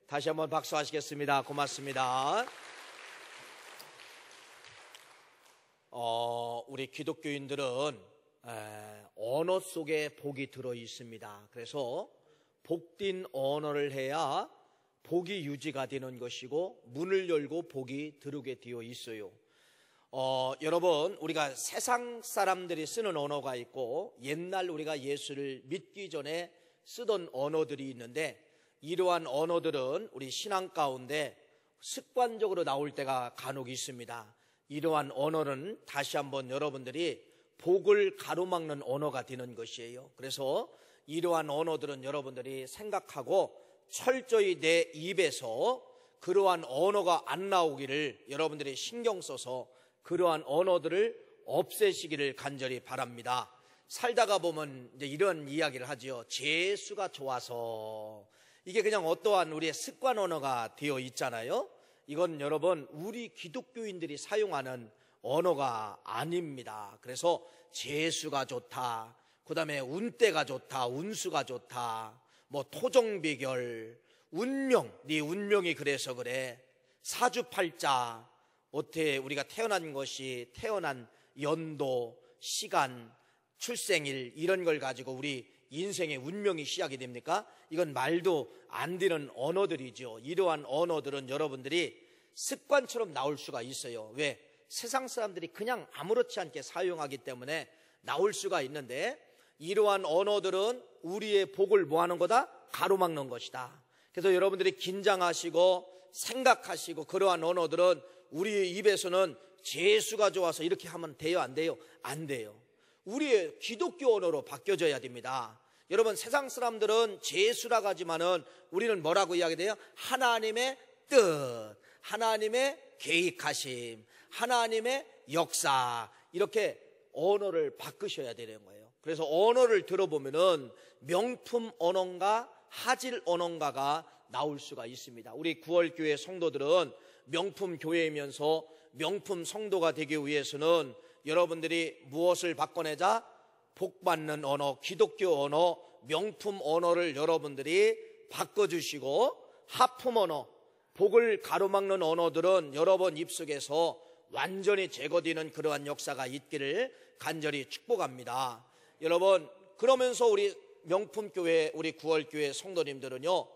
다시 한번 박수하시겠습니다. 고맙습니다. 우리 기독교인들은 언어 속에 복이 들어 있습니다. 그래서 복된 언어를 해야 복이 유지가 되는 것이고 문을 열고 복이 들어오게 되어 있어요. 여러분, 우리가 세상 사람들이 쓰는 언어가 있고 옛날 우리가 예수를 믿기 전에 쓰던 언어들이 있는데, 이러한 언어들은 우리 신앙 가운데 습관적으로 나올 때가 간혹 있습니다. 이러한 언어는 다시 한번 여러분들이 복을 가로막는 언어가 되는 것이에요. 그래서 이러한 언어들은 여러분들이 생각하고 철저히 내 입에서 그러한 언어가 안 나오기를 여러분들이 신경 써서 그러한 언어들을 없애시기를 간절히 바랍니다. 살다가 보면 이제 이런 이야기를 하죠. 재수가 좋아서. 이게 그냥 어떠한 우리의 습관 언어가 되어 있잖아요. 이건 여러분 우리 기독교인들이 사용하는 언어가 아닙니다. 그래서 재수가 좋다, 그 다음에 운때가 좋다, 운수가 좋다, 뭐 토종비결, 운명, 네 운명이 그래서 그래, 사주팔자, 어떻게 우리가 태어난 것이 태어난 연도, 시간, 출생일 이런 걸 가지고 우리 인생의 운명이 시작이 됩니까? 이건 말도 안 되는 언어들이죠. 이러한 언어들은 여러분들이 습관처럼 나올 수가 있어요. 왜? 세상 사람들이 그냥 아무렇지 않게 사용하기 때문에 나올 수가 있는데, 이러한 언어들은 우리의 복을 뭐 하는 거다? 가로막는 것이다. 그래서 여러분들이 긴장하시고 생각하시고 그러한 언어들은 우리 입에서는 재수가 좋아서 이렇게 하면 돼요? 안 돼요? 안 돼요. 우리의 기독교 언어로 바뀌어져야 됩니다. 여러분, 세상 사람들은 재수라고 하지만은 우리는 뭐라고 이야기해요? 하나님의 뜻, 하나님의 계획하심, 하나님의 역사, 이렇게 언어를 바꾸셔야 되는 거예요. 그래서 언어를 들어보면은 명품 언어인가 하질 언어인가가 나올 수가 있습니다. 우리 구월교회 성도들은 명품 교회이면서 명품 성도가 되기 위해서는 여러분들이 무엇을 바꿔내자? 복받는 언어, 기독교 언어, 명품 언어를 여러분들이 바꿔주시고, 하품 언어, 복을 가로막는 언어들은 여러분 입속에서 완전히 제거되는 그러한 역사가 있기를 간절히 축복합니다. 여러분, 그러면서 우리 명품교회, 우리 구월교회 성도님들은요,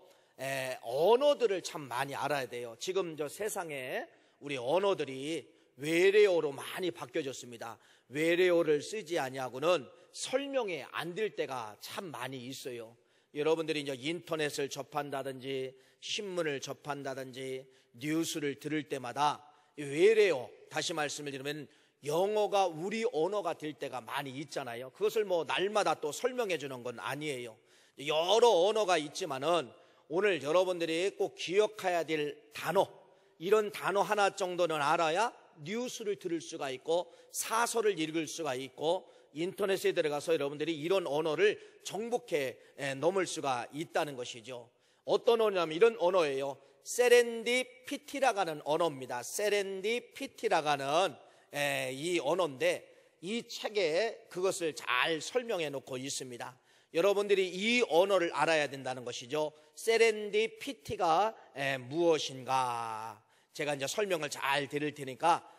언어들을 참 많이 알아야 돼요. 지금 저 세상에 우리 언어들이 외래어로 많이 바뀌어졌습니다. 외래어를 쓰지 아니하고는 설명이 안 될 때가 참 많이 있어요. 여러분들이 이제 인터넷을 접한다든지 신문을 접한다든지 뉴스를 들을 때마다 외래어, 다시 말씀을 드리면 영어가 우리 언어가 될 때가 많이 있잖아요. 그것을 뭐 날마다 또 설명해 주는 건 아니에요. 여러 언어가 있지만은 오늘 여러분들이 꼭 기억해야 될 단어, 이런 단어 하나 정도는 알아야 뉴스를 들을 수가 있고 사설을 읽을 수가 있고 인터넷에 들어가서 여러분들이 이런 언어를 정복해 넘을 수가 있다는 것이죠. 어떤 언어냐면 이런 언어예요. 세렌디피티라고 하는 언어입니다. 세렌디피티라고 하는 이 언어인데, 이 책에 그것을 잘 설명해 놓고 있습니다. 여러분들이 이 언어를 알아야 된다는 것이죠. 세렌디피티가 무엇인가, 제가 이제 설명을 잘 드릴 테니까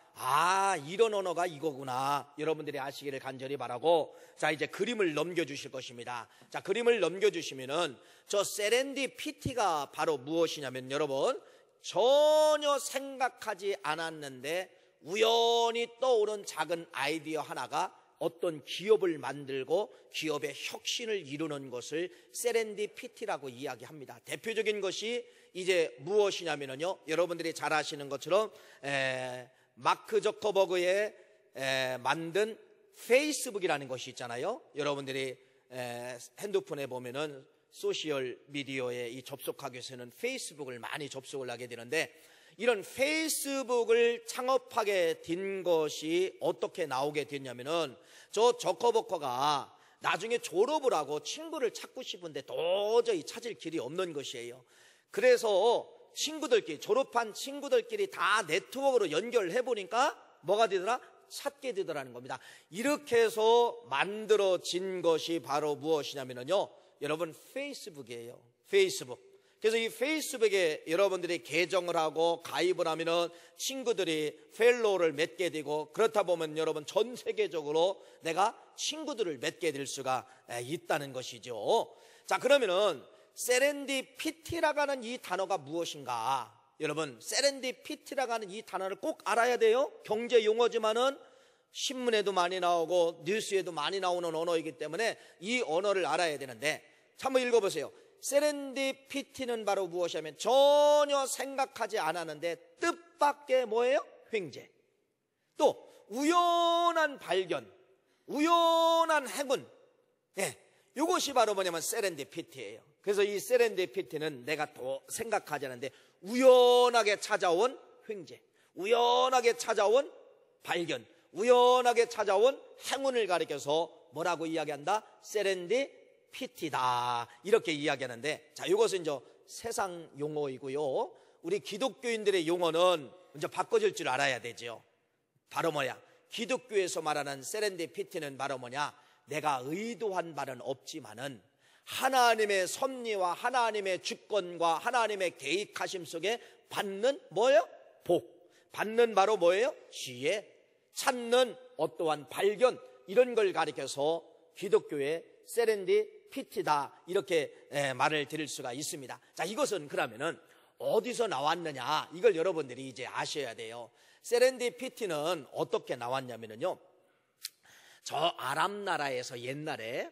이런 언어가 이거구나 여러분들이 아시기를 간절히 바라고, 자, 이제 그림을 넘겨주실 것입니다. 자, 그림을 넘겨주시면은 저 세렌디피티가 바로 무엇이냐면, 여러분, 전혀 생각하지 않았는데 우연히 떠오른 작은 아이디어 하나가 어떤 기업을 만들고 기업의 혁신을 이루는 것을 세렌디피티라고 이야기합니다. 대표적인 것이 이제 무엇이냐면요, 여러분들이 잘 아시는 것처럼 마크 저커버그의 만든 페이스북이라는 것이 있잖아요. 여러분들이 핸드폰에 보면은 소셜 미디어에 이 접속하기 위해서는 페이스북을 많이 접속을 하게 되는데, 이런 페이스북을 창업하게 된 것이 어떻게 나오게 됐냐면은, 저 저커버거가 나중에 졸업을 하고 친구를 찾고 싶은데 도저히 찾을 길이 없는 것이에요. 그래서 친구들끼리, 졸업한 친구들끼리 다 네트워크로 연결해 보니까 뭐가 되더라? 찾게 되더라는 겁니다. 이렇게 해서 만들어진 것이 바로 무엇이냐면요, 여러분, 페이스북이에요. 페이스북. 그래서 이 페이스북에 여러분들이 계정을 하고 가입을 하면은 친구들이 펠로우를 맺게 되고, 그렇다 보면 여러분 전 세계적으로 내가 친구들을 맺게 될 수가 있다는 것이죠. 자, 그러면은 세렌디피티라고 하는 이 단어가 무엇인가? 여러분, 세렌디피티라고 하는 이 단어를 꼭 알아야 돼요. 경제 용어지만은 신문에도 많이 나오고 뉴스에도 많이 나오는 언어이기 때문에 이 언어를 알아야 되는데, 자, 한번 읽어보세요. 세렌디피티는 바로 무엇이냐면 전혀 생각하지 않았는데 뜻밖의 뭐예요? 횡재. 또 우연한 발견, 우연한 행운. 네, 이것이 바로 뭐냐면 세렌디피티예요. 그래서 이 세렌디피티는 내가 또 생각하지 않았는데 우연하게 찾아온 횡재, 우연하게 찾아온 발견, 우연하게 찾아온 행운을 가리켜서 뭐라고 이야기한다? 세렌디피티다, 이렇게 이야기하는데, 자, 이것은 이제 세상 용어이고요. 우리 기독교인들의 용어는 이제 바꿔질 줄 알아야 되죠. 바로 뭐야? 기독교에서 말하는 세렌디피티는 바로 뭐냐? 내가 의도한 바는 없지만은 하나님의 섭리와 하나님의 주권과 하나님의 계획하심 속에 받는 뭐예요? 복. 받는 바로 뭐예요? 지혜. 찾는 어떠한 발견, 이런 걸 가리켜서 기독교의 세렌디피티다, 이렇게 말을 드릴 수가 있습니다. 자, 이것은 그러면은 어디서 나왔느냐, 이걸 여러분들이 이제 아셔야 돼요. 세렌디피티는 어떻게 나왔냐면요, 저 아랍 나라에서 옛날에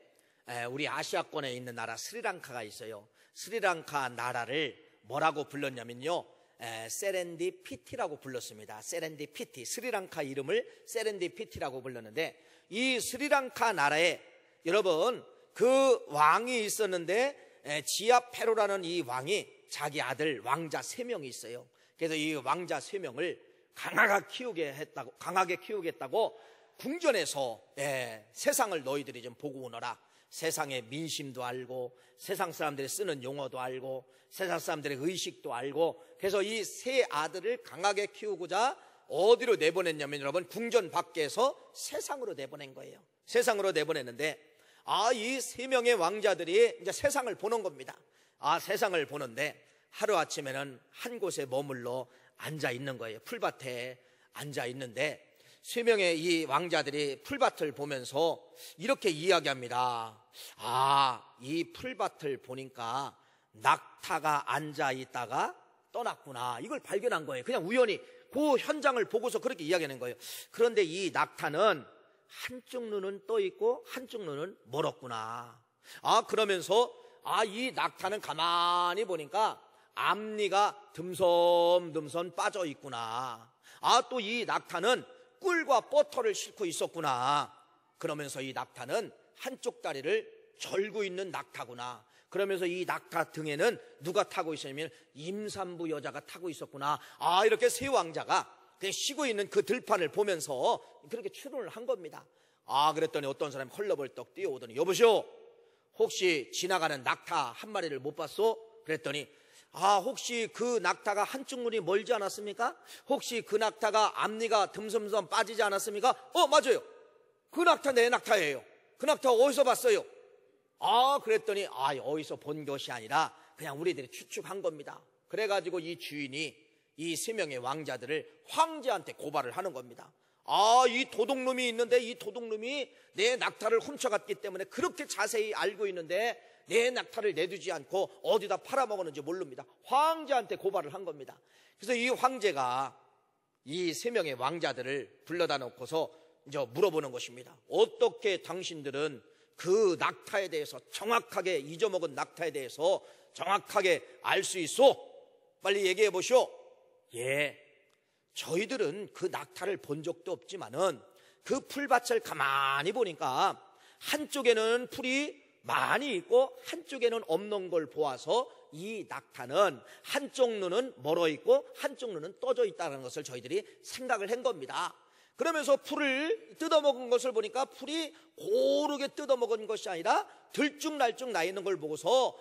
우리 아시아권에 있는 나라 스리랑카가 있어요. 스리랑카 나라를 뭐라고 불렀냐면요, 세렌디피티라고 불렀습니다. 세렌디피티, 스리랑카 이름을 세렌디피티라고 불렀는데, 이 스리랑카 나라에 여러분 그 왕이 있었는데 지아페로라는 이 왕이 자기 아들 왕자 3명이 있어요. 그래서 이 왕자 3명을 강하게 키우겠다고 궁전에서 세상을 너희들이 좀 보고 오너라. 세상의 민심도 알고 세상 사람들이 쓰는 용어도 알고 세상 사람들의 의식도 알고, 그래서 이 3 아들을 강하게 키우고자 어디로 내보냈냐면 여러분 궁전 밖에서 세상으로 내보낸 거예요. 세상으로 내보냈는데, 이 3명의 왕자들이 이제 세상을 보는 겁니다. 세상을 보는데 하루아침에는 한 곳에 머물러 앉아 있는 거예요. 풀밭에 앉아 있는데 3명의 이 왕자들이 풀밭을 보면서 이렇게 이야기합니다. 이 풀밭을 보니까 낙타가 앉아 있다가 떠났구나. 이걸 발견한 거예요. 그냥 우연히 그 현장을 보고서 그렇게 이야기하는 거예요. 그런데 이 낙타는 한쪽 눈은 떠 있고 한쪽 눈은 멀었구나. 그러면서 이 낙타는 가만히 보니까 앞니가 듬섬듬섬 빠져 있구나. 또 이 낙타는 꿀과 버터를 싣고 있었구나. 그러면서 이 낙타는 한쪽 다리를 절고 있는 낙타구나. 그러면서 이 낙타 등에는 누가 타고 있었냐면 임산부 여자가 타고 있었구나. 이렇게 3 왕자가 그냥 쉬고 있는 그 들판을 보면서 그렇게 추론을 한 겁니다. 그랬더니 어떤 사람이 헐레벌떡 뛰어오더니, 여보시오, 혹시 지나가는 낙타 한 마리를 못 봤소? 그랬더니 혹시 그 낙타가 한쪽 눈이 멀지 않았습니까? 혹시 그 낙타가 앞니가 듬섬듬섬 빠지지 않았습니까? 맞아요. 그 낙타 내 낙타예요. 그 낙타 어디서 봤어요? 그랬더니 어디서 본 것이 아니라 그냥 우리들이 추측한 겁니다. 그래가지고 이 주인이 이 3명의 왕자들을 황제한테 고발을 하는 겁니다. 이 도둑놈이 있는데 이 도둑놈이 내 낙타를 훔쳐갔기 때문에 그렇게 자세히 알고 있는데 내 낙타를 내두지 않고 어디다 팔아먹었는지 모릅니다. 황제한테 고발을 한 겁니다. 그래서 이 황제가 이 3명의 왕자들을 불러다 놓고서 이제 물어보는 것입니다. 어떻게 당신들은 그 낙타에 대해서 정확하게, 잊어먹은 낙타에 대해서 정확하게 알 수 있어? 빨리 얘기해 보시오. 저희들은 그 낙타를 본 적도 없지만은 그 풀밭을 가만히 보니까 한쪽에는 풀이 많이 있고 한쪽에는 없는 걸 보아서 이 낙타는 한쪽 눈은 멀어 있고 한쪽 눈은 떠져 있다는 것을 저희들이 생각을 한 겁니다. 그러면서 풀을 뜯어먹은 것을 보니까 풀이 고르게 뜯어먹은 것이 아니라 들쭉날쭉 나 있는 걸 보고서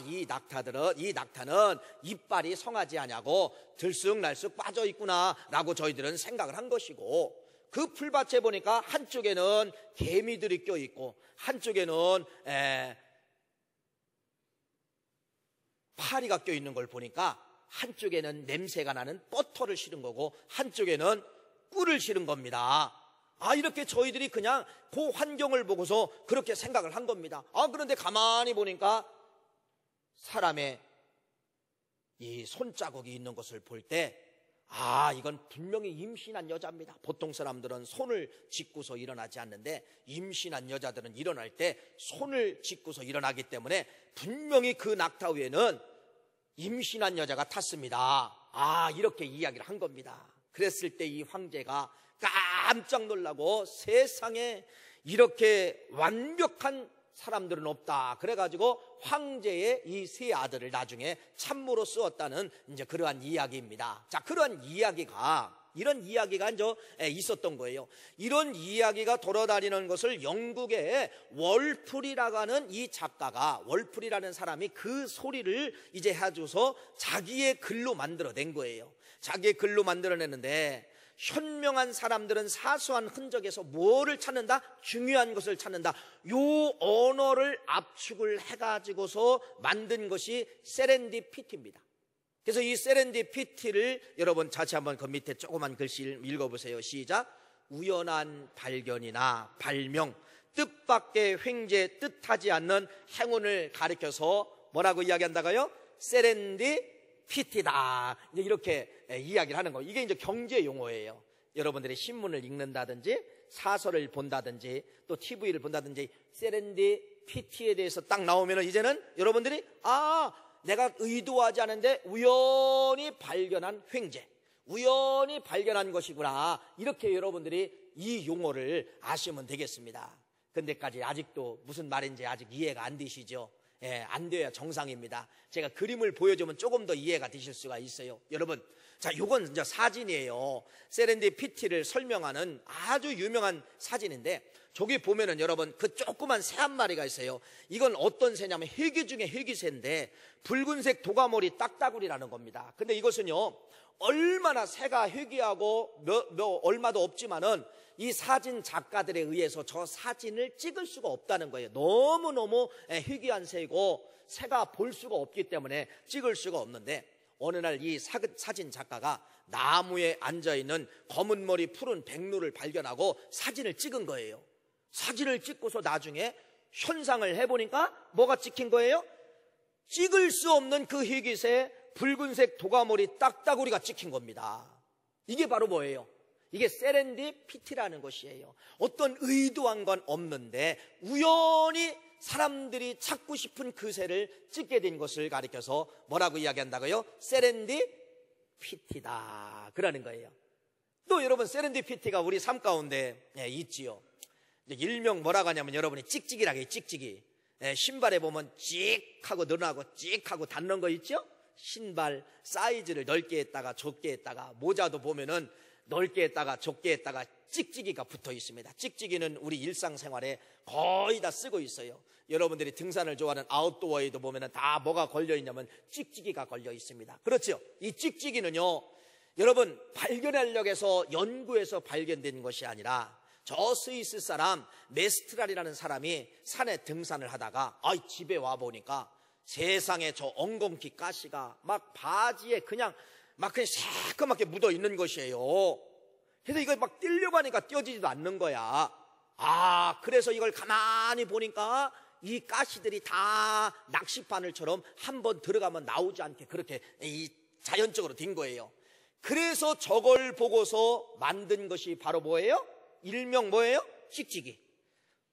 이 낙타는 이빨이 성하지 않냐고 들쑥날쑥 빠져 있구나 라고 저희들은 생각을 한 것이고, 그 풀밭에 보니까 한쪽에는 개미들이 껴있고 한쪽에는 파리가 껴있는 걸 보니까 한쪽에는 냄새가 나는 버터를 실은 거고 한쪽에는 꿀을 실은 겁니다. 이렇게 저희들이 그냥 그 환경을 보고서 그렇게 생각을 한 겁니다. 그런데 가만히 보니까 사람의 이 손자국이 있는 것을 볼 때 이건 분명히 임신한 여자입니다. 보통 사람들은 손을 짚고서 일어나지 않는데 임신한 여자들은 일어날 때 손을 짚고서 일어나기 때문에 분명히 그 낙타 위에는 임신한 여자가 탔습니다. 이렇게 이야기를 한 겁니다. 그랬을 때 이 황제가 깜짝 놀라고 세상에 이렇게 완벽한 사람들은 없다. 그래가지고 황제의 이 세 아들을 나중에 참모로 쓰었다는 이제 그러한 이야기입니다. 자, 그러한 이런 이야기가 이제 있었던 거예요. 이런 이야기가 돌아다니는 것을 영국의 월풀이라고 하는 이 작가가, 월풀이라는 사람이 그 소리를 이제 해줘서 자기의 글로 만들어낸 거예요. 자기의 글로 만들어냈는데 현명한 사람들은 사소한 흔적에서 뭐를 찾는다? 중요한 것을 찾는다. 요 언어를 압축을 해가지고서 만든 것이 세렌디피티입니다. 그래서 이 세렌디피티를 여러분 다시 한번 그 밑에 조그만 글씨를 읽어보세요. 시작. 우연한 발견이나 발명, 뜻밖의 횡재, 뜻하지 않는 행운을 가리켜서 뭐라고 이야기한다고요? 세렌디피티다. 이렇게 이야기를 하는 거예요. 이게 이제 경제 용어예요. 여러분들이 신문을 읽는다든지 사설을 본다든지 또 TV를 본다든지 세렌디피티에 대해서 딱 나오면 이제는 여러분들이 내가 의도하지 않은데 우연히 발견한 횡재, 우연히 발견한 것이구나. 이렇게 여러분들이 이 용어를 아시면 되겠습니다. 근데까지 아직도 무슨 말인지 아직 이해가 안 되시죠? 안 돼야 정상입니다. 제가 그림을 보여주면 조금 더 이해가 되실 수가 있어요. 여러분, 자, 요건 이제 사진이에요. 세렌디피티를 설명하는 아주 유명한 사진인데 저기 보면은 여러분 그 조그만 새 한 마리가 있어요. 이건 어떤 새냐면 헬기 중에 헬기새인데 붉은색 도가머리 딱따구리라는 겁니다. 근데 이것은요 얼마나 새가 희귀하고 얼마도 없지만은 이 사진 작가들에 의해서 저 사진을 찍을 수가 없다는 거예요. 너무너무 희귀한 새이고 새가 볼 수가 없기 때문에 찍을 수가 없는데 어느 날 이 사진 작가가 나무에 앉아있는 검은 머리 푸른 백로를 발견하고 사진을 찍은 거예요. 사진을 찍고서 나중에 현상을 해보니까 뭐가 찍힌 거예요? 찍을 수 없는 그 희귀새 붉은색 도가머리 딱따구리가 찍힌 겁니다. 이게 바로 뭐예요? 이게 세렌디피티라는 것이에요. 어떤 의도한 건 없는데 우연히 사람들이 찾고 싶은 그 새를 찍게 된 것을 가리켜서 뭐라고 이야기한다고요? 세렌디피티다 그러는 거예요. 또 여러분 세렌디피티가 우리 삶 가운데 있지요. 일명 뭐라고 하냐면 여러분이 찍찍이라고 해요. 찍찍이. 신발에 보면 찍하고 늘어나고 찍하고 닿는 거 있죠? 신발 사이즈를 넓게 했다가 좁게 했다가 모자도 보면은 넓게 했다가 좁게 했다가 찍찍이가 붙어 있습니다. 찍찍이는 우리 일상생활에 거의 다 쓰고 있어요. 여러분들이 등산을 좋아하는 아웃도어에도 보면은 다 뭐가 걸려 있냐면 찍찍이가 걸려 있습니다. 그렇죠? 이 찍찍이는요 여러분 발견하려고 연구해서 발견된 것이 아니라 저 스위스 사람 메스트랄이라는 사람이 산에 등산을 하다가 집에 와보니까 세상에 저 엉겅퀴 가시가 막 바지에 그냥 새까맣게 묻어 있는 것이에요. 그래서 이걸 막 떼려고 하니까 떼어지지도 않는 거야. 그래서 이걸 가만히 보니까 이 가시들이 다 낚시바늘처럼 한번 들어가면 나오지 않게 그렇게 자연적으로 된 거예요. 그래서 저걸 보고서 만든 것이 바로 뭐예요? 일명 뭐예요? 찍찍이.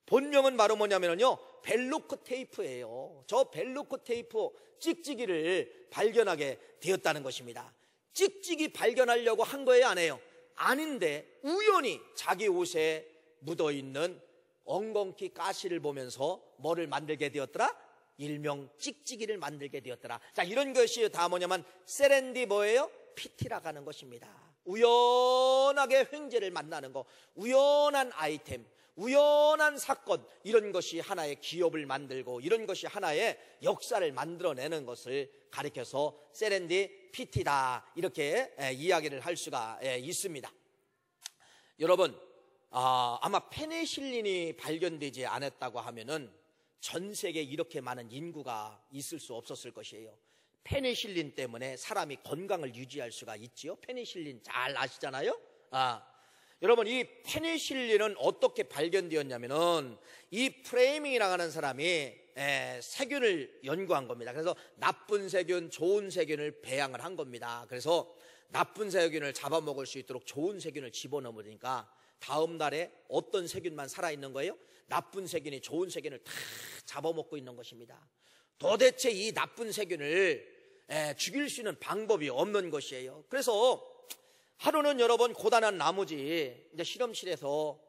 본명은 바로 뭐냐면요 벨로코 테이프예요. 저 벨로코 테이프 찍찍이를 발견하게 되었다는 것입니다. 찍찍이 발견하려고 한 거예요? 안 해요? 아닌데 우연히 자기 옷에 묻어있는 엉겅퀴 가시를 보면서 뭐를 만들게 되었더라? 일명 찍찍이를 만들게 되었더라. 자, 이런 것이 다 뭐냐면 세렌디 뭐예요? 피티라고 하는 것입니다. 우연하게 횡재를 만나는 거, 우연한 아이템, 우연한 사건, 이런 것이 하나의 기업을 만들고 이런 것이 하나의 역사를 만들어내는 것을 가리켜서 세렌디피티다 이렇게 이야기를 할 수가 있습니다. 여러분 아마 페니실린이 발견되지 않았다고 하면은 전 세계에 이렇게 많은 인구가 있을 수 없었을 것이에요. 페니실린 때문에 사람이 건강을 유지할 수가 있지요. 페니실린 잘 아시잖아요. 여러분, 이 페니실린은 어떻게 발견되었냐면은 이 프레이밍이라고 하는 사람이 세균을 연구한 겁니다. 그래서 나쁜 세균, 좋은 세균을 배양을 한 겁니다. 그래서 나쁜 세균을 잡아먹을 수 있도록 좋은 세균을 집어넣으니까 다음 날에 어떤 세균만 살아있는 거예요? 나쁜 세균이 좋은 세균을 다 잡아먹고 있는 것입니다. 도대체 이 나쁜 세균을 죽일 수 있는 방법이 없는 것이에요. 그래서 하루는 여러분 고단한 나머지 이제 실험실에서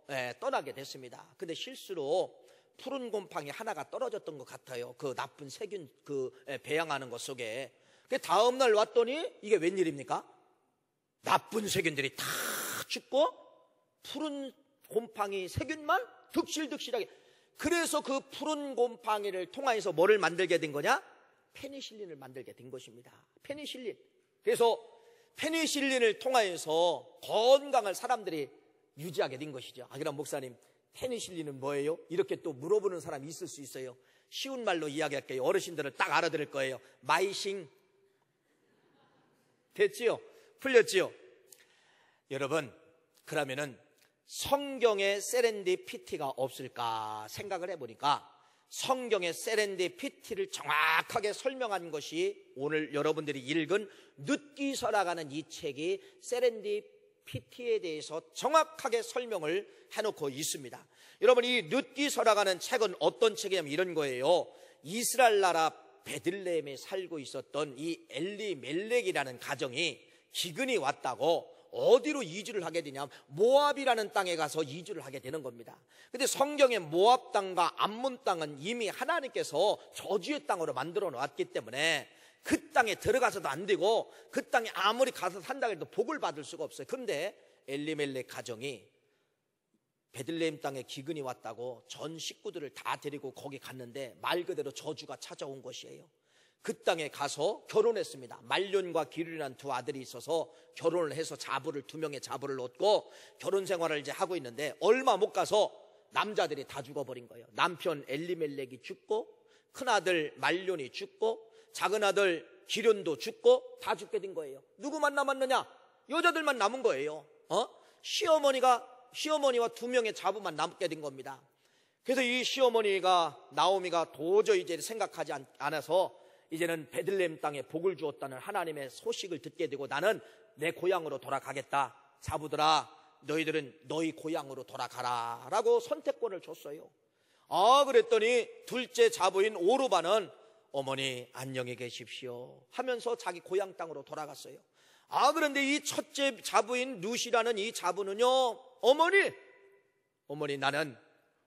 떠나게 됐습니다. 근데 실수로 푸른 곰팡이 하나가 떨어졌던 것 같아요. 그 나쁜 세균 배양하는 것 속에. 그 다음 날 왔더니 이게 웬일입니까? 나쁜 세균들이 다 죽고 푸른 곰팡이 세균만 득실득실하게. 그래서 그 푸른 곰팡이를 통해서 뭐를 만들게 된 거냐? 페니실린을 만들게 된 것입니다. 페니실린. 그래서 페니실린을 통하여서 건강을 사람들이 유지하게 된 것이죠. 그럼 목사님, 페니실린은 뭐예요? 이렇게 또 물어보는 사람이 있을 수 있어요. 쉬운 말로 이야기할게요. 어르신들은 딱 알아들을 거예요. 마이싱. 됐지요? 풀렸지요? 여러분, 그러면은 성경에 세렌디피티가 없을까 생각을 해보니까 성경의 세렌디피티를 정확하게 설명한 것이 오늘 여러분들이 읽은 룻기서라고 하는 이 책이 세렌디피티에 대해서 정확하게 설명을 해놓고 있습니다. 여러분, 이 룻기서라고 하는 책은 어떤 책이냐면 이런 거예요. 이스라엘 나라 베들레헴에 살고 있었던 이 엘리멜렉이라는 가정이 기근이 왔다고 어디로 이주를 하게 되냐면 모압이라는 땅에 가서 이주를 하게 되는 겁니다. 근데 성경의 모압 땅과 암몬 땅은 이미 하나님께서 저주의 땅으로 만들어 놓았기 때문에 그 땅에 들어가서도 안 되고 그 땅에 아무리 가서 산다고 해도 복을 받을 수가 없어요. 그런데 엘리멜렉 가정이 베들레헴 땅에 기근이 왔다고 전 식구들을 다 데리고 거기 갔는데 말 그대로 저주가 찾아온 것이에요. 그 땅에 가서 결혼했습니다. 말론과 기륜이라는 두 아들이 있어서 결혼을 해서 두 명의 자부를 얻고 결혼 생활을 이제 하고 있는데 얼마 못 가서 남자들이 다 죽어버린 거예요. 남편 엘리멜렉이 죽고 큰아들 말론이 죽고 작은 아들 기륜도 죽고 다 죽게 된 거예요. 누구만 남았느냐? 여자들만 남은 거예요. 시어머니와 두 명의 자부만 남게 된 겁니다. 그래서 이 시어머니가 나오미가 도저히 이제 생각하지 않아서 이제는 베들레헴 땅에 복을 주었다는 하나님의 소식을 듣게 되고 나는 내 고향으로 돌아가겠다. 자부들아, 너희들은 너희 고향으로 돌아가라 라고 선택권을 줬어요. 그랬더니 둘째 자부인 오르바는 어머니 안녕히 계십시오 하면서 자기 고향 땅으로 돌아갔어요. 그런데 이 첫째 자부인 룻이라는 이 자부는요, 어머니 나는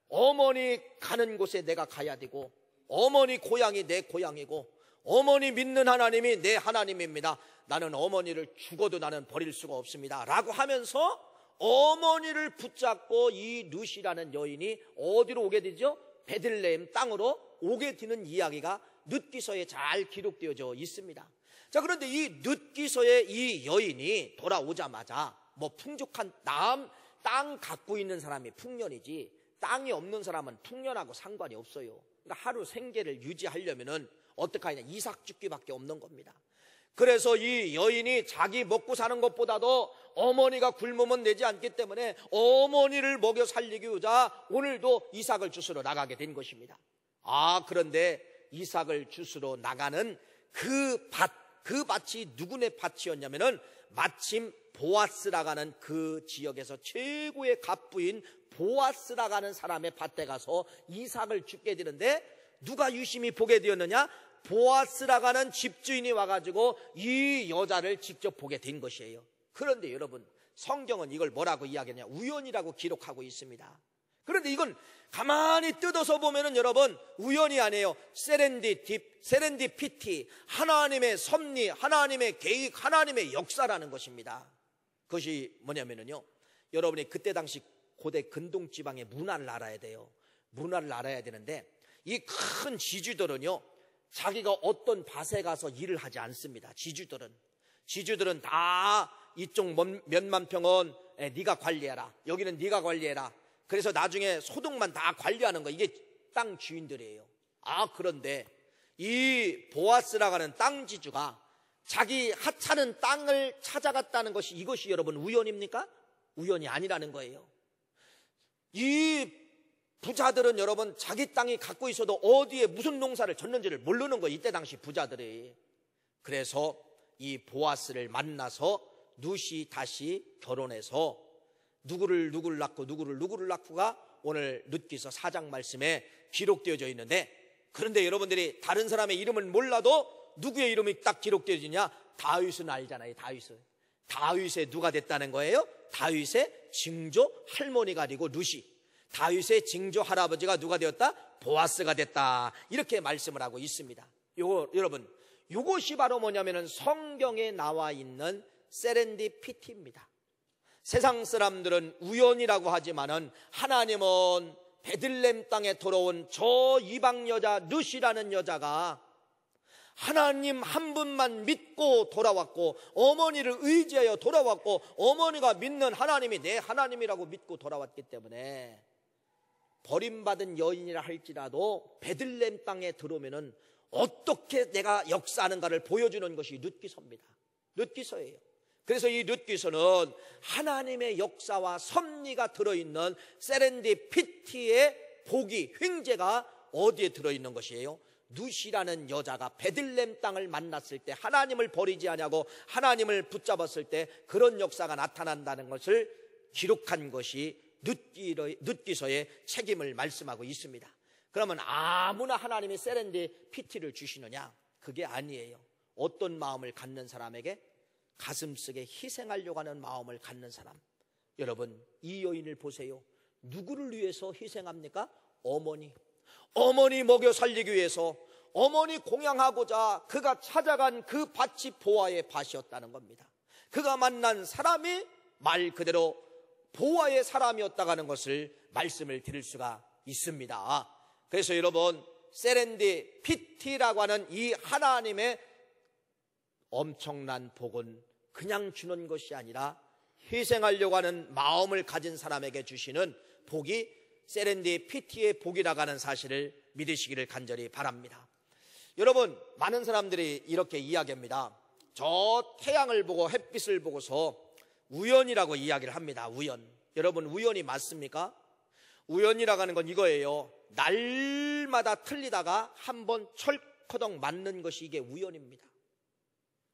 어머니 가는 곳에 내가 가야 되고 어머니 고향이 내 고향이고 어머니 믿는 하나님이 내 하나님입니다. 나는 어머니를 죽어도 나는 버릴 수가 없습니다 라고 하면서 어머니를 붙잡고 이 룻이라는 여인이 어디로 오게 되죠? 베들레헴 땅으로 오게 되는 이야기가 룻기서에 잘 기록되어져 있습니다. 자, 그런데 이 룻기서의 이 여인이 돌아오자마자 풍족한 땅 갖고 있는 사람이 풍년이지 땅이 없는 사람은 풍년하고 상관이 없어요. 그러니까 하루 생계를 유지하려면은 어떻게 하냐? 이삭 죽기밖에 없는 겁니다. 그래서 이 여인이 자기 먹고 사는 것보다도 어머니가 굶으면 되지 않기 때문에 어머니를 먹여 살리기 위해 오늘도 이삭을 주스러 나가게 된 것입니다. 그런데 이삭을 주스러 나가는 그 밭이 누구네 밭이었냐면은 마침 보아스라고 하는 그 지역에서 최고의 갑부인 보아스라고 하는 사람의 밭에 가서 이삭을 줍게 되는데 누가 유심히 보게 되었느냐? 보아스라고 하는 집주인이 와가지고 이 여자를 직접 보게 된 것이에요. 그런데 여러분, 성경은 이걸 뭐라고 이야기하냐? 우연이라고 기록하고 있습니다. 그런데 이건 가만히 뜯어서 보면은 여러분, 우연이 아니에요. 세렌디피티, 하나님의 섭리, 하나님의 계획, 하나님의 역사라는 것입니다. 그것이 뭐냐면은요, 여러분이 그때 당시 고대 근동지방의 문화를 알아야 돼요. 문화를 알아야 되는데 이 큰 지주들은요, 자기가 어떤 밭에 가서 일을 하지 않습니다. 지주들은 다 이쪽 몇만 평은 네가 관리해라, 여기는 네가 관리해라. 그래서 나중에 소득만 다 관리하는 거, 이게 땅 주인들이에요. 그런데 이 보아스라고 하는 땅 지주가 자기 하찮은 땅을 찾아갔다는 것이, 이것이 여러분 우연입니까? 우연이 아니라는 거예요. 이 부자들은 여러분 자기 땅이 갖고 있어도 어디에 무슨 농사를 졌는지를 모르는 거예요, 이때 당시 부자들이. 그래서 이 보아스를 만나서 룻이 다시 결혼해서 누구를 낳고가 오늘 룻기서 4장 말씀에 기록되어져 있는데, 그런데 여러분들이 다른 사람의 이름을 몰라도 누구의 이름이 딱 기록되어지냐? 다윗은 알잖아요. 다윗의 누가 됐다는 거예요? 다윗의 증조 할머니가 되고 룻이, 다윗의 증조 할아버지가 누가 되었다? 보아스가 됐다, 이렇게 말씀을 하고 있습니다. 여러분, 이것이 바로 뭐냐면은 성경에 나와 있는 세렌디피티입니다. 세상 사람들은 우연이라고 하지만은 하나님은 베들레헴 땅에 돌아온 저 이방 여자 룻이라는 여자가 하나님 한 분만 믿고 돌아왔고, 어머니를 의지하여 돌아왔고, 어머니가 믿는 하나님이 내 하나님이라고 믿고 돌아왔기 때문에 버림받은 여인이라 할지라도 베들레헴 땅에 들어오면은 어떻게 내가 역사하는가를 보여주는 것이 룻기서입니다. 룻기서예요. 그래서 이 룻기서는 하나님의 역사와 섭리가 들어있는 세렌디피티의 복이, 횡재가 어디에 들어있는 것이에요? 룻이라는 여자가 베들레헴 땅을 만났을 때, 하나님을 버리지 아니하고 하나님을 붙잡았을 때 그런 역사가 나타난다는 것을 기록한 것이 룻기서의 책임을 말씀하고 있습니다. 그러면 아무나 하나님이 세렌디피티를 주시느냐? 그게 아니에요. 어떤 마음을 갖는 사람에게? 가슴속에 희생하려고 하는 마음을 갖는 사람. 여러분, 이 여인을 보세요. 누구를 위해서 희생합니까? 어머니 먹여 살리기 위해서, 어머니 공양하고자 그가 찾아간 그 밭이 보아의 밭이었다는 겁니다. 그가 만난 사람이 말 그대로 보아의 사람이었다고 하는 것을 말씀을 드릴 수가 있습니다. 그래서 여러분, 세렌디피티라고 하는 이 하나님의 엄청난 복은 그냥 주는 것이 아니라 희생하려고 하는 마음을 가진 사람에게 주시는 복이 세렌디피티의 복이라고 하는 사실을 믿으시기를 간절히 바랍니다. 여러분, 많은 사람들이 이렇게 이야기합니다. 저 태양을 보고 햇빛을 보고서 우연이라고 이야기를 합니다. 우연. 여러분, 우연이 맞습니까? 우연이라고 하는 건 이거예요. 날마다 틀리다가 한번 철커덕 맞는 것이 이게 우연입니다.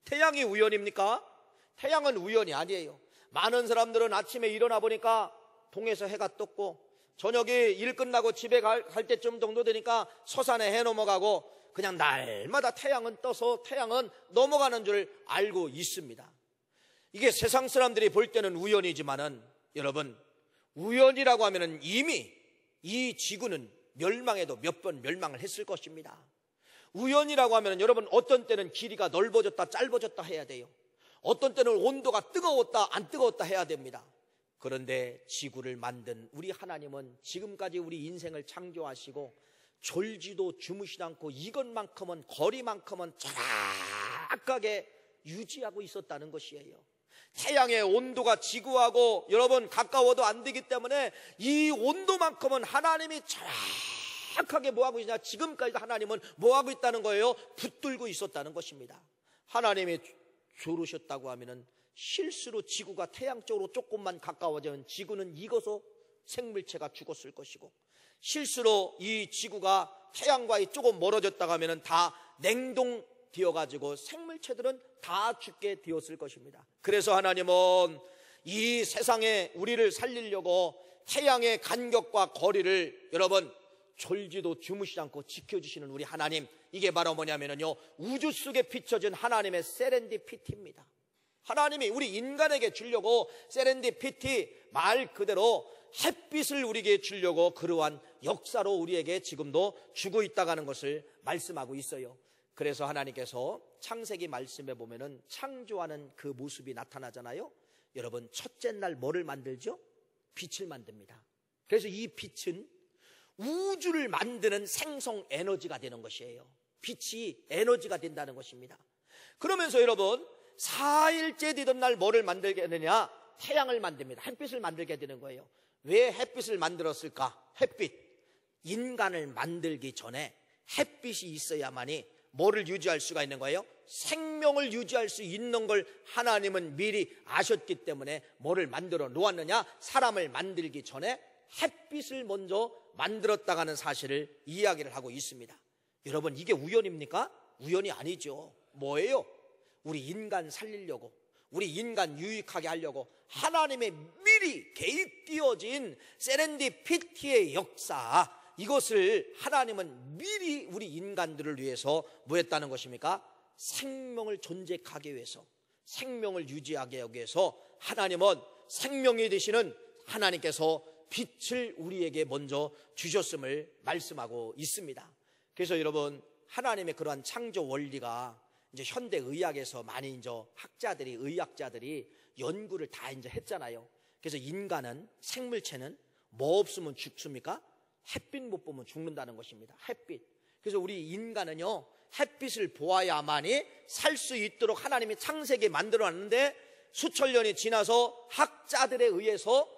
태양이 우연입니까? 태양은 우연이 아니에요. 많은 사람들은 아침에 일어나 보니까 동에서 해가 떴고, 저녁에 일 끝나고 집에 갈 때쯤 정도 되니까 서산에 해 넘어가고, 그냥 날마다 태양은 떠서 태양은 넘어가는 줄 알고 있습니다. 이게 세상 사람들이 볼 때는 우연이지만은, 여러분, 우연이라고 하면은 이미 이 지구는 멸망해도 몇 번 멸망을 했을 것입니다. 우연이라고 하면은 여러분, 어떤 때는 길이가 넓어졌다 짧아졌다 해야 돼요. 어떤 때는 온도가 뜨거웠다 안 뜨거웠다 해야 됩니다. 그런데 지구를 만든 우리 하나님은 지금까지 우리 인생을 창조하시고 졸지도 주무시지 않고 이것만큼은, 거리만큼은 정확하게 유지하고 있었다는 것이에요. 태양의 온도가 지구하고 여러분 가까워도 안 되기 때문에 이 온도만큼은 하나님이 정확하게 뭐하고 있냐? 지금까지도 하나님은 뭐하고 있다는 거예요? 붙들고 있었다는 것입니다. 하나님이 조르셨다고 하면은 실수로 지구가 태양 쪽으로 조금만 가까워지면 지구는 익어서 생물체가 죽었을 것이고, 실수로 이 지구가 태양과 조금 멀어졌다고 하면은 다 냉동되어가지고 생물체들은 다 죽게 되었을 것입니다. 그래서 하나님은 이 세상에 우리를 살리려고 태양의 간격과 거리를 여러분 졸지도 주무시지 않고 지켜주시는 우리 하나님, 이게 바로 뭐냐면요, 우주 속에 비춰진 하나님의 세렌디피티입니다. 하나님이 우리 인간에게 주려고 세렌디피티, 말 그대로 햇빛을 우리에게 주려고 그러한 역사로 우리에게 지금도 주고 있다고 하는 것을 말씀하고 있어요. 그래서 하나님께서 창세기 말씀에 보면은 창조하는 그 모습이 나타나잖아요. 여러분, 첫째 날 뭐를 만들죠? 빛을 만듭니다. 그래서 이 빛은 우주를 만드는 생성 에너지가 되는 것이에요. 빛이 에너지가 된다는 것입니다. 그러면서 여러분, 4일째 되던 날 뭐를 만들게 되느냐? 태양을 만듭니다. 햇빛을 만들게 되는 거예요. 왜 햇빛을 만들었을까? 햇빛, 인간을 만들기 전에 햇빛이 있어야만이 뭐를 유지할 수가 있는 거예요? 생명을 유지할 수 있는 걸 하나님은 미리 아셨기 때문에 뭐를 만들어 놓았느냐? 사람을 만들기 전에 햇빛을 먼저 만들었다고 하는 사실을 이야기를 하고 있습니다. 여러분, 이게 우연입니까? 우연이 아니죠. 뭐예요? 우리 인간 살리려고, 우리 인간 유익하게 하려고 하나님의 미리 개입되어진 세렌디피티의 역사, 이것을 하나님은 미리 우리 인간들을 위해서 뭐 했다는 것입니까? 생명을 존재하게 위해서, 생명을 유지하게 하기 위해서 하나님은 생명이 되시는 하나님께서 빛을 우리에게 먼저 주셨음을 말씀하고 있습니다. 그래서 여러분, 하나님의 그러한 창조 원리가 이제 현대 의학에서 많이 이제 학자들이, 의학자들이 연구를 다 이제 했잖아요. 그래서 인간은, 생물체는 뭐 없으면 죽습니까? 햇빛 못 보면 죽는다는 것입니다. 햇빛. 그래서 우리 인간은요, 햇빛을 보아야만이 살 수 있도록 하나님이 창세기에 만들어놨는데 수천 년이 지나서 학자들에 의해서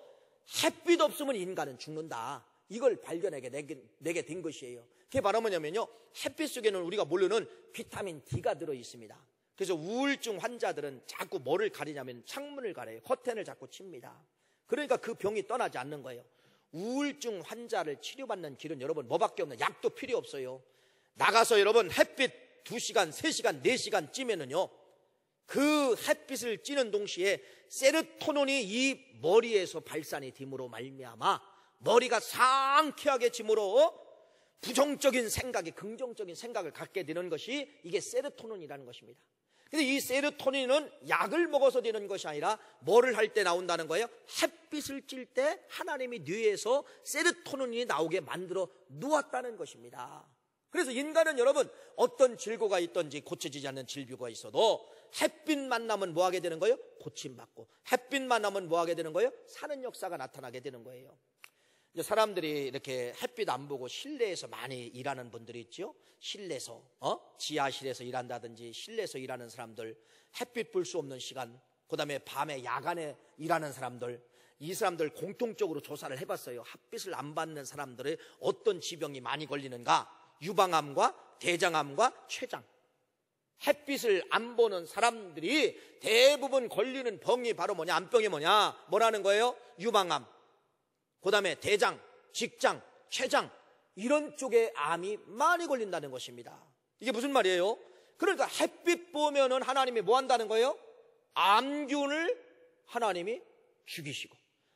햇빛 없으면 인간은 죽는다, 이걸 발견하게 내게 된 것이에요. 그게 바로 뭐냐면요, 햇빛 속에는 우리가 모르는 비타민 D가 들어있습니다. 그래서 우울증 환자들은 자꾸 뭐를 가리냐면 창문을 가려요. 커튼을 자꾸 칩니다. 그러니까 그 병이 떠나지 않는 거예요. 우울증 환자를 치료받는 길은 여러분 뭐밖에 없나? 약도 필요 없어요. 나가서 여러분 햇빛 2시간, 3시간, 4시간 찌면은요, 그 햇빛을 찌는 동시에 세로토닌이 이 머리에서 발산이 됨으로 말미암아 머리가 상쾌하게 짐으로 부정적인 생각이 긍정적인 생각을 갖게 되는 것이 이게 세로토닌이라는 것입니다. 근데 이 세로토닌은 약을 먹어서 되는 것이 아니라 뭐를 할 때 나온다는 거예요? 햇빛을 찔 때 하나님이 뇌에서 세로토닌이 나오게 만들어 놓았다는 것입니다. 그래서 인간은 여러분 어떤 질고가 있든지 고쳐지지 않는 질병가 있어도 햇빛 만나면 뭐 하게 되는 거예요? 고침받고, 햇빛 만나면 뭐 하게 되는 거예요? 사는 역사가 나타나게 되는 거예요. 이제 사람들이 이렇게 햇빛 안 보고 실내에서 많이 일하는 분들이 있죠. 실내에서, 지하실에서 일한다든지 실내에서 일하는 사람들, 햇빛 볼 수 없는 시간, 그 다음에 밤에 야간에 일하는 사람들, 이 사람들 공통적으로 조사를 해봤어요. 햇빛을 안 받는 사람들의 어떤 지병이 많이 걸리는가? 유방암과 대장암과 췌장. 햇빛을 안 보는 사람들이 대부분 걸리는 병이 바로 뭐냐? 암병이 뭐냐? 뭐라는 거예요? 유방암, 그 다음에 대장, 직장, 췌장, 이런 쪽에 암이 많이 걸린다는 것입니다. 이게 무슨 말이에요? 그러니까 햇빛 보면은 하나님이 뭐 한다는 거예요? 암균을 하나님이 죽이시고,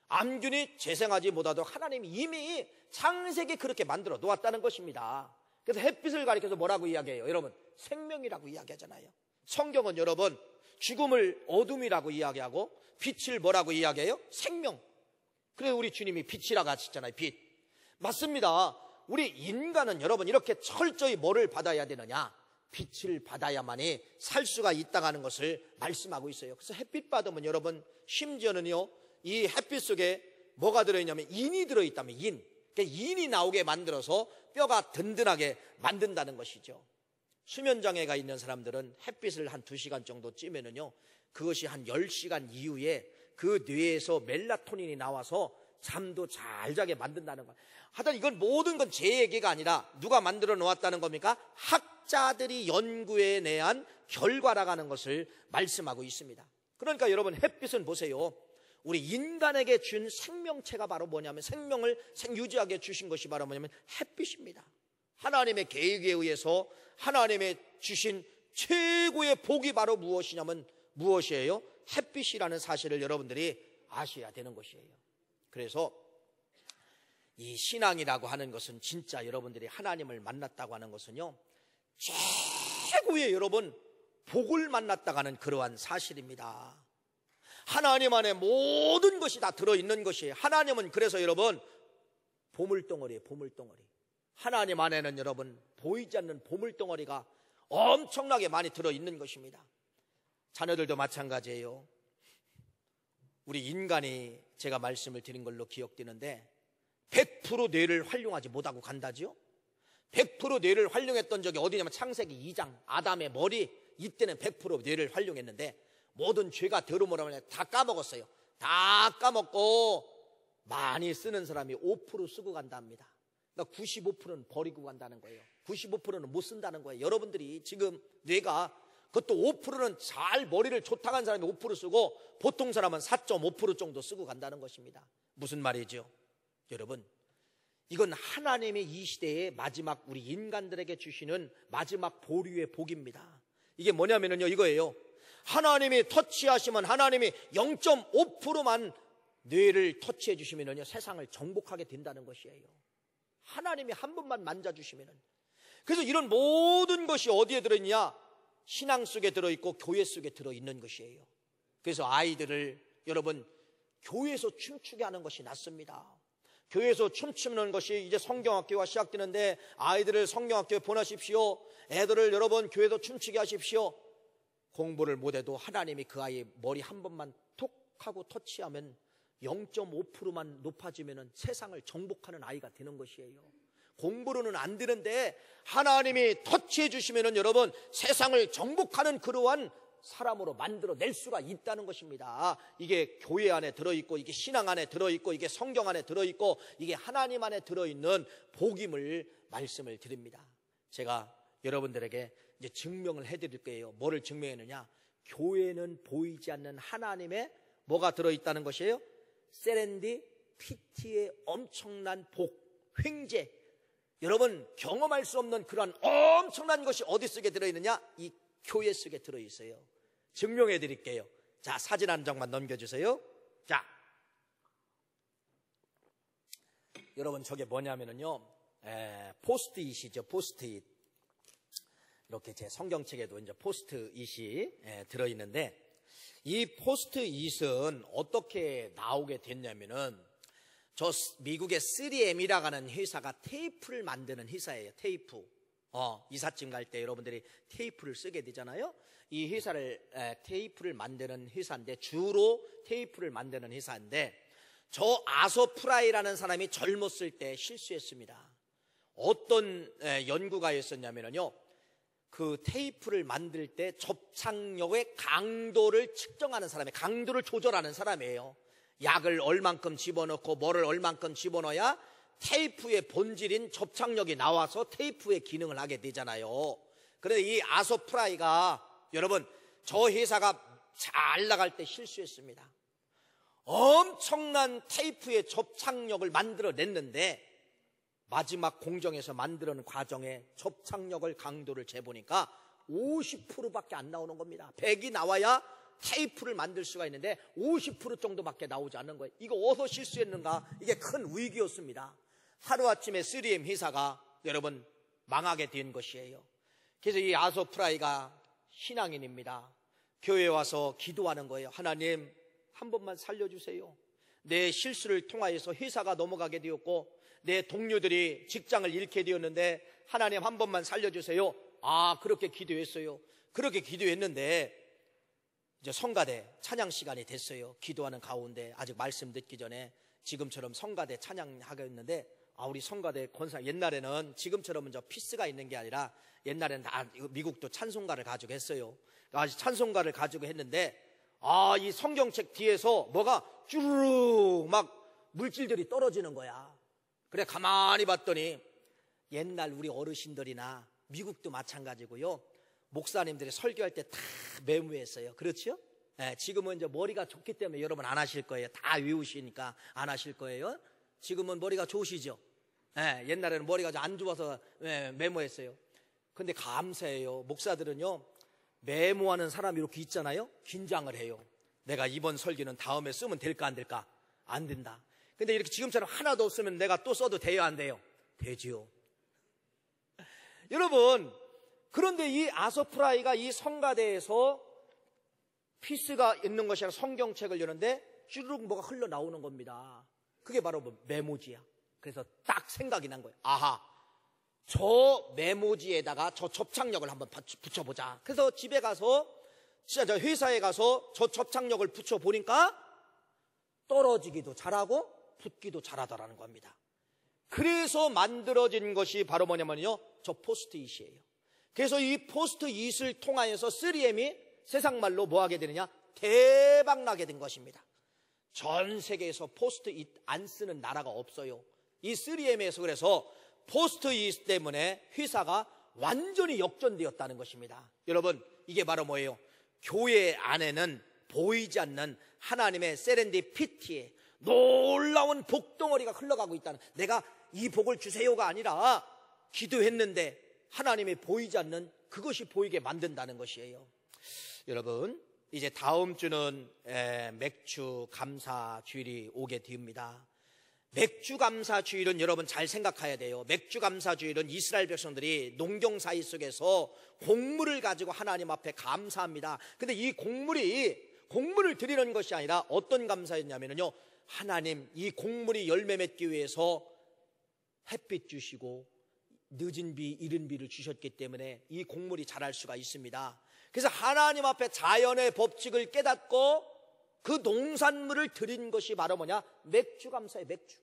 암균이 재생하지 못하도록 하나님이 이미 창세기에 그렇게 만들어 놓았다는 것입니다. 그래서 햇빛을 가리켜서 뭐라고 이야기해요? 여러분, 생명이라고 이야기하잖아요. 성경은 여러분 죽음을 어둠이라고 이야기하고 빛을 뭐라고 이야기해요? 생명. 그래서 우리 주님이 빛이라고 하셨잖아요. 빛. 맞습니다. 우리 인간은 여러분 이렇게 철저히 뭐를 받아야 되느냐? 빛을 받아야만이 살 수가 있다는 하는 것을 말씀하고 있어요. 그래서 햇빛 받으면 여러분 심지어는요, 이 햇빛 속에 뭐가 들어있냐면 인이 들어있다면 인. 그러니까 인이 나오게 만들어서 뼈가 든든하게 만든다는 것이죠. 수면장애가 있는 사람들은 햇빛을 한 2시간 정도 찌면은요, 그것이 한 10시간 이후에 그 뇌에서 멜라토닌이 나와서 잠도 잘 자게 만든다는 거예요. 하여튼 이건 모든 건 제 얘기가 아니라 누가 만들어 놓았다는 겁니까? 학자들이 연구해 내한 결과라고 하는 것을 말씀하고 있습니다. 그러니까 여러분 햇빛은 보세요. 우리 인간에게 준 생명체가 바로 뭐냐면, 생명을 생유지하게 주신 것이 바로 뭐냐면 햇빛입니다. 하나님의 계획에 의해서 하나님의 주신 최고의 복이 바로 무엇이냐면 무엇이에요? 햇빛이라는 사실을 여러분들이 아셔야 되는 것이에요. 그래서 이 신앙이라고 하는 것은 진짜 여러분들이 하나님을 만났다고 하는 것은요, 최고의 여러분 복을 만났다고 하는 그러한 사실입니다. 하나님 안에 모든 것이 다 들어있는 것이에요. 하나님은 그래서 여러분 보물덩어리예요. 보물덩어리. 하나님 안에는 여러분 보이지 않는 보물덩어리가 엄청나게 많이 들어있는 것입니다. 자녀들도 마찬가지예요. 우리 인간이 제가 말씀을 드린 걸로 기억되는데 100% 뇌를 활용하지 못하고 간다지요. 100% 뇌를 활용했던 적이 어디냐면 창세기 2장 아담의 머리, 이때는 100% 뇌를 활용했는데 모든 죄가 들어오면 다 까먹었어요. 다 까먹고 많이 쓰는 사람이 5% 쓰고 간답니다. 그러니까 95%는 버리고 간다는 거예요. 95%는 못 쓴다는 거예요. 여러분들이 지금 뇌가, 그것도 5%는 잘 머리를 좋다고 하는 사람이 5% 쓰고 보통 사람은 4.5% 정도 쓰고 간다는 것입니다. 무슨 말이죠? 여러분, 이건 하나님의 이 시대의 마지막 우리 인간들에게 주시는 마지막 보류의 복입니다. 이게 뭐냐면요, 이거예요. 하나님이 터치하시면, 하나님이 0.5%만 뇌를 터치해 주시면요, 세상을 정복하게 된다는 것이에요. 하나님이 한 번만 만져주시면은. 그래서 이런 모든 것이 어디에 들어있냐? 신앙 속에 들어있고 교회 속에 들어있는 것이에요. 그래서 아이들을 여러분 교회에서 춤추게 하는 것이 낫습니다. 교회에서 춤추는 것이 이제 성경학교가 시작되는데 아이들을 성경학교에 보내십시오. 애들을 여러분 교회에서 춤추게 하십시오. 공부를 못해도 하나님이 그 아이의 머리 한 번만 톡 하고 터치하면 0.5%만 높아지면 세상을 정복하는 아이가 되는 것이에요. 공부로는 안 되는데 하나님이 터치해 주시면 여러분 세상을 정복하는 그러한 사람으로 만들어낼 수가 있다는 것입니다. 이게 교회 안에 들어있고, 이게 신앙 안에 들어있고, 이게 성경 안에 들어있고, 이게 하나님 안에 들어있는 복임을 말씀을 드립니다. 제가 여러분들에게 이제 증명을 해드릴 거예요. 뭐를 증명했느냐? 교회는 보이지 않는 하나님의 뭐가 들어있다는 것이에요? 세렌디피티의 엄청난 복, 횡재. 여러분 경험할 수 없는 그런 엄청난 것이 어디 속에 들어있느냐? 이 교회 속에 들어있어요. 증명해 드릴게요. 자, 사진 한 장만 넘겨주세요. 자, 여러분 저게 뭐냐면요, 포스트잇이죠. 포스트잇. 이렇게 제 성경책에도 이제 포스트잇이 들어있는데, 이 포스트잇은 어떻게 나오게 됐냐면은, 저 미국의 3M이라고 하는 회사가 테이프를 만드는 회사예요. 테이프. 이삿짐 갈 때 여러분들이 테이프를 쓰게 되잖아요. 이 회사를 테이프를 만드는 회사인데, 주로 테이프를 만드는 회사인데, 저 아소프라이라는 사람이 젊었을 때 실수했습니다. 어떤 연구가 있었냐면요, 그 테이프를 만들 때 접착력의 강도를 측정하는 사람이에요. 강도를 조절하는 사람이에요. 약을 얼만큼 집어넣고 뭐를 얼만큼 집어넣어야 테이프의 본질인 접착력이 나와서 테이프의 기능을 하게 되잖아요. 그런데 이 아소프라이가 여러분 저 회사가 잘 나갈 때 실수했습니다. 엄청난 테이프의 접착력을 만들어냈는데 마지막 공정에서 만드는 과정에 접착력을 강도를 재보니까 50%밖에 안 나오는 겁니다. 100이 나와야 테이프를 만들 수가 있는데 50% 정도밖에 나오지 않는 거예요. 이거 어디서 실수했는가? 이게 큰 위기였습니다. 하루아침에 3M 회사가 여러분 망하게 된 것이에요. 그래서 이 아소프라이가 신앙인입니다. 교회에 와서 기도하는 거예요. 하나님 한 번만 살려주세요. 내 실수를 통하여서 회사가 넘어가게 되었고 내 동료들이 직장을 잃게 되었는데 하나님 한 번만 살려주세요. 그렇게 기도했어요. 그렇게 기도했는데 이제 성가대 찬양 시간이 됐어요. 기도하는 가운데 아직 말씀 듣기 전에 지금처럼 성가대 찬양하고 있는데, 우리 성가대 권사 옛날에는 지금처럼 피스가 있는 게 아니라 옛날에는 다 미국도 찬송가를 가지고 했어요. 찬송가를 가지고 했는데 이 성경책 뒤에서 뭐가 쭈르륵 막 물질들이 떨어지는 거야. 그래 가만히 봤더니 옛날 우리 어르신들이나 미국도 마찬가지고요, 목사님들이 설교할 때 다 메모했어요. 그렇죠? 지금은 이제 머리가 좋기 때문에 여러분 안 하실 거예요. 다 외우시니까 안 하실 거예요. 지금은 머리가 좋으시죠? 옛날에는 머리가 안 좋아서 메모했어요. 근데 감사해요. 목사들은요, 메모하는 사람이 이렇게 있잖아요. 긴장을 해요. 내가 이번 설교는 다음에 쓰면 될까 안 될까? 안 된다. 근데 이렇게 지금처럼 하나도 없으면 내가 또 써도 돼요 안 돼요? 되지요. 여러분, 그런데 이 아소프라이가 이 성가대에서 피스가 있는 것이 아니라 성경책을 여는데 쭈르륵 뭐가 흘러나오는 겁니다. 그게 바로 메모지야. 그래서 딱 생각이 난 거예요. 저 메모지에다가 저 접착력을 한번 붙여보자. 그래서 집에 가서 진짜 저 회사에 가서 저 접착력을 붙여보니까 떨어지기도 잘하고 붙기도 잘하더라는 겁니다. 그래서 만들어진 것이 바로 뭐냐면요, 저 포스트잇이에요. 그래서 이 포스트잇을 통하여서 3M이 세상말로 뭐 하게 되느냐? 대박 나게 된 것입니다. 전 세계에서 포스트잇 안 쓰는 나라가 없어요. 이 3M에서 그래서 포스트잇 때문에 회사가 완전히 역전되었다는 것입니다. 여러분, 이게 바로 뭐예요? 교회 안에는 보이지 않는 하나님의 세렌디피티에 놀라운 복덩어리가 흘러가고 있다는, 내가 이 복을 주세요가 아니라 기도했는데 하나님이 보이지 않는 그것이 보이게 만든다는 것이에요. 여러분, 이제 다음 주는 맥주 감사 주일이 오게 됩니다. 맥주 감사 주일은 여러분 잘 생각해야 돼요. 맥주 감사 주일은 이스라엘 백성들이 농경 사회 속에서 곡물을 가지고 하나님 앞에 감사합니다. 근데 이 곡물을 드리는 것이 아니라 어떤 감사였냐면요, 하나님, 이 곡물이 열매 맺기 위해서 햇빛 주시고 늦은 비, 이른 비를 주셨기 때문에 이 곡물이 자랄 수가 있습니다. 그래서 하나님 앞에 자연의 법칙을 깨닫고 그 농산물을 드린 것이 바로 뭐냐? 맥주 감사의 맥주.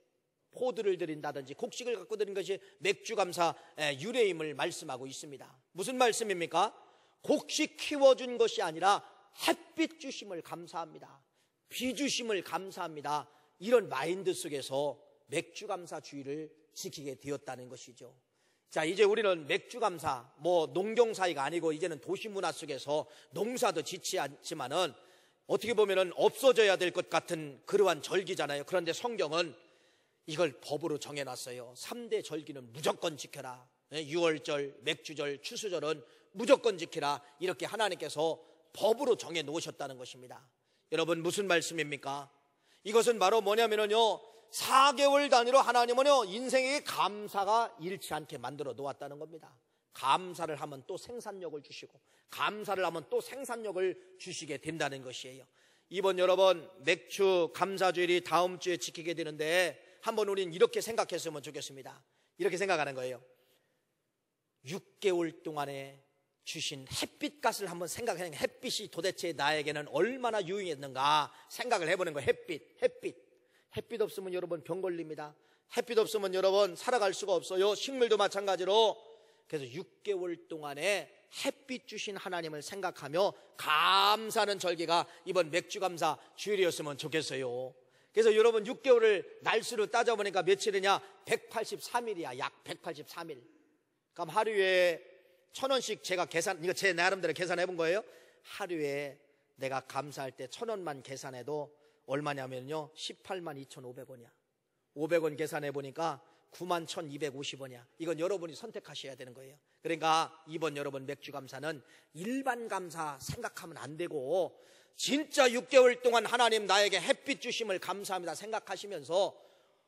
포도를 드린다든지 곡식을 갖고 드린 것이 맥주 감사 유래임을 말씀하고 있습니다. 무슨 말씀입니까? 곡식 키워준 것이 아니라 햇빛 주심을 감사합니다. 비 주심을 감사합니다. 이런 마인드 속에서 맥주 감사 주의를 지키게 되었다는 것이죠. 자, 이제 우리는 맥주 감사, 농경 사회가 아니고 이제는 도시 문화 속에서 농사도 짓지 않지만은 어떻게 보면은 없어져야 될 것 같은 그러한 절기잖아요. 그런데 성경은 이걸 법으로 정해놨어요. 3대 절기는 무조건 지켜라. 유월절, 맥주절, 추수절은 무조건 지키라. 이렇게 하나님께서 법으로 정해 놓으셨다는 것입니다. 여러분, 무슨 말씀입니까? 이것은 바로 뭐냐면요, 4개월 단위로 하나님은요, 인생의 감사가 잃지 않게 만들어 놓았다는 겁니다. 감사를 하면 또 생산력을 주시고, 감사를 하면 또 생산력을 주시게 된다는 것이에요. 이번 여러분 맥주 감사주일이 다음 주에 지키게 되는데, 한번 우리는 이렇게 생각했으면 좋겠습니다. 이렇게 생각하는 거예요. 6개월 동안에 주신 햇빛값을 한번 생각해보는 거예요. 햇빛이 도대체 나에게는 얼마나 유용했는가 생각을 해보는 거예요. 햇빛 없으면 여러분 병 걸립니다. 햇빛 없으면 여러분 살아갈 수가 없어요. 식물도 마찬가지로. 그래서 6개월 동안에 햇빛 주신 하나님을 생각하며 감사하는 절기가 이번 맥주 감사 주일이었으면 좋겠어요. 그래서 여러분 6개월을 날수로 따져보니까 며칠이냐? 183일이야. 약 183일. 그럼 하루에 1,000원씩 제가 이거 제 나름대로 계산해 본 거예요. 하루에 내가 감사할 때 1,000원만 계산해도 얼마냐면요, 182,500원이야 500원 계산해 보니까 91,250원이야 이건 여러분이 선택하셔야 되는 거예요. 그러니까 이번 여러분 맥주 감사는 일반 감사 생각하면 안 되고 진짜 6개월 동안 하나님 나에게 햇빛 주심을 감사합니다 생각하시면서,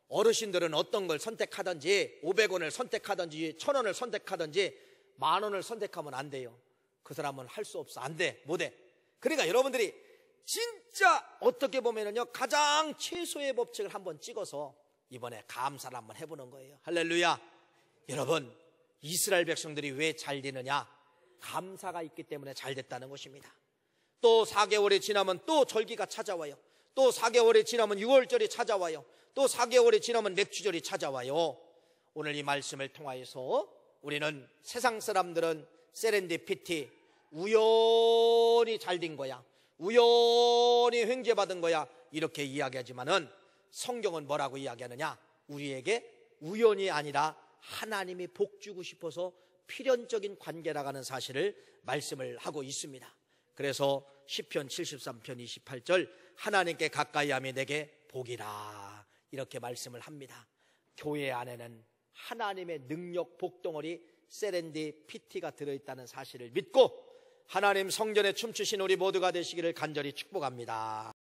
어르신들은 어떤 걸 선택하든지 500원을 선택하든지 1,000원을 선택하든지 10,000원을 선택하면 안 돼요. 그 사람은 할 수 없어. 안 돼. 못해. 그러니까 여러분들이 진짜 어떻게 보면은요, 가장 최소의 법칙을 한번 찍어서 이번에 감사를 한번 해보는 거예요. 할렐루야. 여러분, 이스라엘 백성들이 왜 잘 되느냐? 감사가 있기 때문에 잘 됐다는 것입니다. 또 4개월이 지나면 또 절기가 찾아와요. 또 4개월이 지나면 6월절이 찾아와요. 또 4개월이 지나면 맥주절이 찾아와요. 오늘 이 말씀을 통하여서 우리는 세상 사람들은 세렌디피티, 우연히 잘 된 거야, 우연히 횡재받은 거야, 이렇게 이야기하지만은 성경은 뭐라고 이야기하느냐? 우리에게 우연이 아니라 하나님이 복 주고 싶어서 필연적인 관계라고 하는 사실을 말씀을 하고 있습니다. 그래서 시편 73편 28절 하나님께 가까이 함이 내게 복이라 이렇게 말씀을 합니다. 교회 안에는 하나님의 능력 복덩어리 세렌디피티가 들어있다는 사실을 믿고 하나님 성전에 춤추신 우리 모두가 되시기를 간절히 축복합니다.